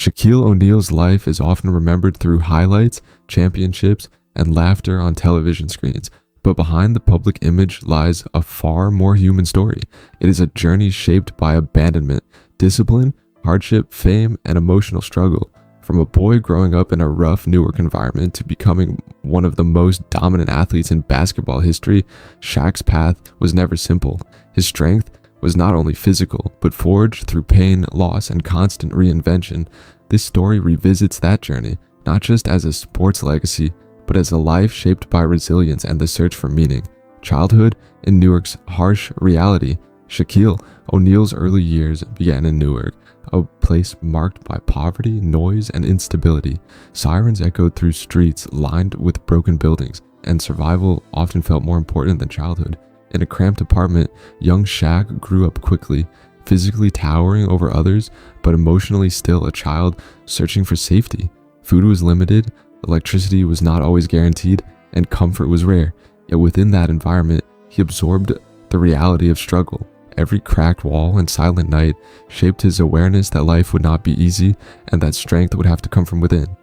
Shaquille O'Neal's life is often remembered through highlights, championships, and laughter on television screens. But behind the public image lies a far more human story. It is a journey shaped by abandonment, discipline, hardship, fame, and emotional struggle. From a boy growing up in a rough Newark environment to becoming one of the most dominant athletes in basketball history, Shaq's path was never simple. His strength was not only physical, but forged through pain, loss, and constant reinvention. This story revisits that journey, not just as a sports legacy, but as a life shaped by resilience and the search for meaning. Childhood in Newark's harsh reality. Shaquille O'Neal's early years began in Newark, a place marked by poverty, noise, and instability. Sirens echoed through streets lined with broken buildings, and survival often felt more important than childhood. In a cramped apartment, young Shaq grew up quickly, physically towering over others, but emotionally still a child searching for safety. Food was limited, electricity was not always guaranteed, and comfort was rare. Yet within that environment, he absorbed the reality of struggle. Every cracked wall and silent night shaped his awareness that life would not be easy and that strength would have to come from within.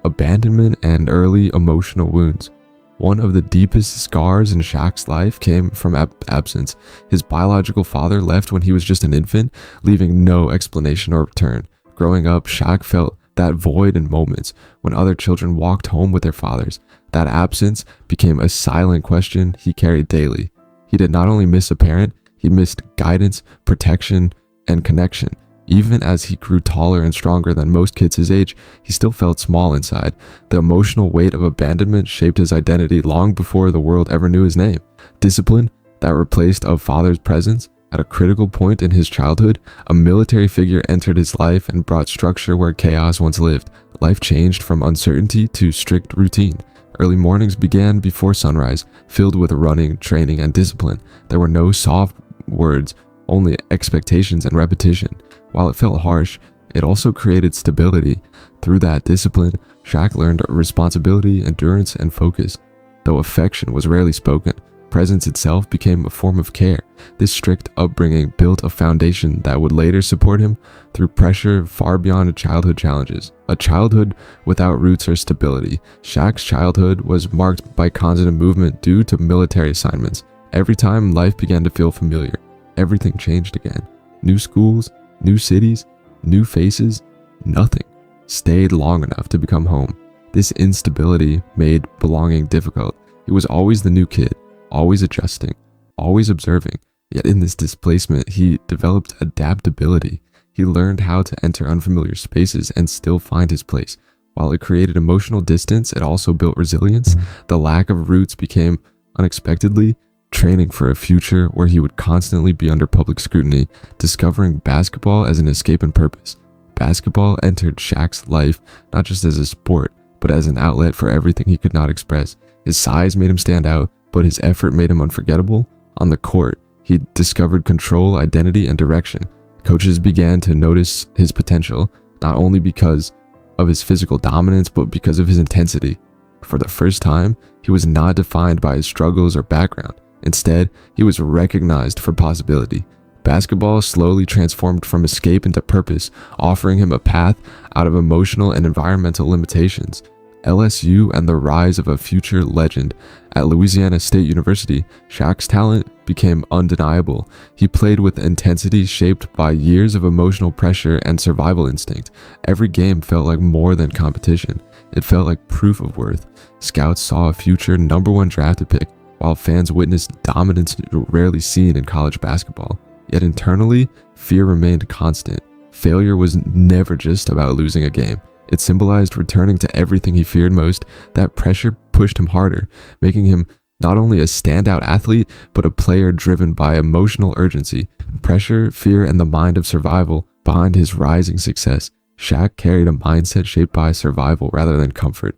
Abandonment and early emotional wounds. One of the deepest scars in Shaq's life came from absence. His biological father left when he was just an infant, leaving no explanation or return. Growing up, Shaq felt that void in moments when other children walked home with their fathers. That absence became a silent question he carried daily. He did not only miss a parent, he missed guidance, protection, and connection. Even as he grew taller and stronger than most kids his age, he still felt small inside. The emotional weight of abandonment shaped his identity long before the world ever knew his name. Discipline that replaced a father's presence. At a critical point in his childhood, a military figure entered his life and brought structure where chaos once lived. Life changed from uncertainty to strict routine. Early mornings began before sunrise, filled with running, training, and discipline. There were no soft words, only expectations and repetition. While it felt harsh, it also created stability. Through that discipline, Shaq learned responsibility, endurance, and focus. Though affection was rarely spoken, presence itself became a form of care. This strict upbringing built a foundation that would later support him through pressure far beyond childhood challenges. A childhood without roots or stability. Shaq's childhood was marked by constant movement due to military assignments. Every time life began to feel familiar, everything changed again. New schools, new cities, new faces, nothing stayed long enough to become home. This instability made belonging difficult. He was always the new kid, always adjusting, always observing. Yet in this displacement, he developed adaptability. He learned how to enter unfamiliar spaces and still find his place. While it created emotional distance, it also built resilience. The lack of roots became unexpectedly training for a future where he would constantly be under public scrutiny, discovering basketball as an escape and purpose. Basketball entered Shaq's life not just as a sport, but as an outlet for everything he could not express. His size made him stand out, but his effort made him unforgettable. On the court, he discovered control, identity, and direction. Coaches began to notice his potential, not only because of his physical dominance, but because of his intensity. For the first time, he was not defined by his struggles or background. Instead, he was recognized for possibility. Basketball slowly transformed from escape into purpose, offering him a path out of emotional and environmental limitations. LSU and the rise of a future legend. At Louisiana State University, Shaq's talent became undeniable. He played with intensity shaped by years of emotional pressure and survival instinct. Every game felt like more than competition. It felt like proof of worth. Scouts saw a future #1 drafted pick, while fans witnessed dominance rarely seen in college basketball. Yet internally, fear remained constant. Failure was never just about losing a game. It symbolized returning to everything he feared most. That pressure pushed him harder, making him not only a standout athlete, but a player driven by emotional urgency. Pressure, fear, and the mind of survival behind his rising success. Shaq carried a mindset shaped by survival rather than comfort.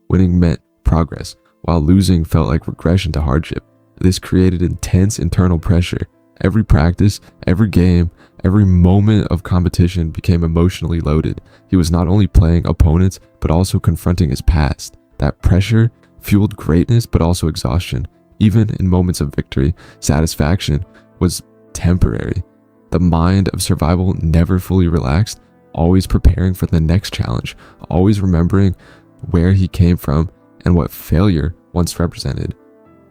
Winning meant progress, while losing felt like regression to hardship. This created intense internal pressure. Every practice, every game, every moment of competition became emotionally loaded. He was not only playing opponents, but also confronting his past. That pressure fueled greatness, but also exhaustion. Even in moments of victory, satisfaction was temporary. The mind of survival never fully relaxed. always preparing for the next challenge, always remembering where he came from and what failure once represented.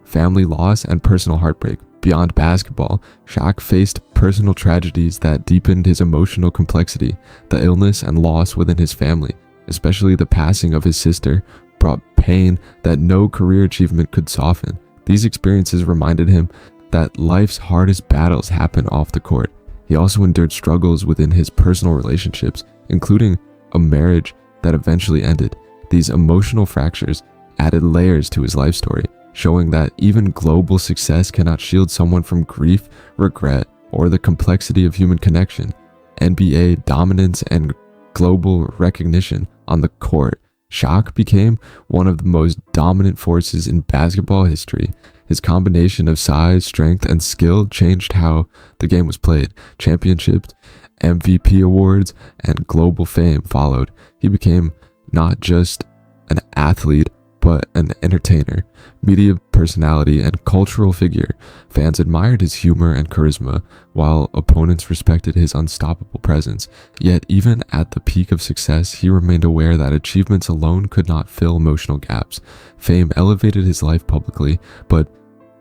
Family loss and personal heartbreak. Beyond basketball, Shaq faced personal tragedies that deepened his emotional complexity. The illness and loss within his family, especially the passing of his sister, brought pain that no career achievement could soften. These experiences reminded him that life's hardest battles happen off the court. He also endured struggles within his personal relationships, including a marriage that eventually ended. These emotional fractures added layers to his life story, showing that even global success cannot shield someone from grief, regret, or the complexity of human connection. NBA dominance and global recognition on the court. Shaq became one of the most dominant forces in basketball history. His combination of size, strength, and skill changed how the game was played. Championships, MVP awards, and global fame followed. He became not just an athlete, but an entertainer, media personality, and cultural figure. Fans admired his humor and charisma, while opponents respected his unstoppable presence. Yet even at the peak of success, he remained aware that achievements alone could not fill emotional gaps. Fame elevated his life publicly, but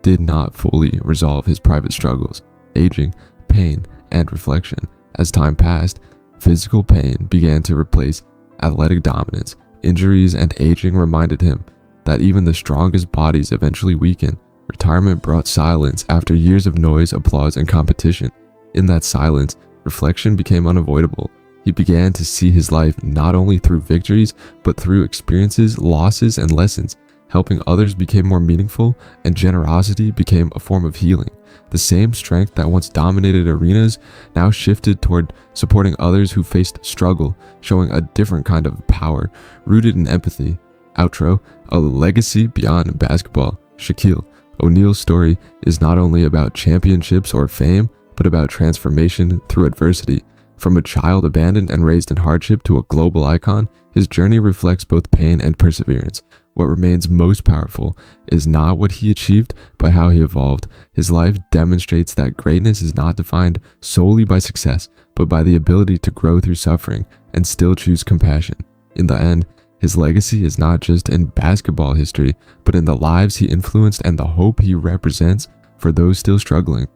did not fully resolve his private struggles, aging, pain, and reflection. As time passed, physical pain began to replace athletic dominance. Injuries and aging reminded him that even the strongest bodies eventually weaken. Retirement brought silence after years of noise, applause, and competition. In that silence, reflection became unavoidable. He began to see his life not only through victories, but through experiences, losses, and lessons. Helping others became more meaningful, and generosity became a form of healing. The same strength that once dominated arenas now shifted toward supporting others who faced struggle, showing a different kind of power rooted in empathy. Outro, a legacy beyond basketball. Shaquille O'Neal's story is not only about championships or fame, but about transformation through adversity. From a child abandoned and raised in hardship to a global icon, his journey reflects both pain and perseverance. What remains most powerful is not what he achieved, but how he evolved. His life demonstrates that greatness is not defined solely by success, but by the ability to grow through suffering and still choose compassion. In the end, his legacy is not just in basketball history, but in the lives he influenced and the hope he represents for those still struggling.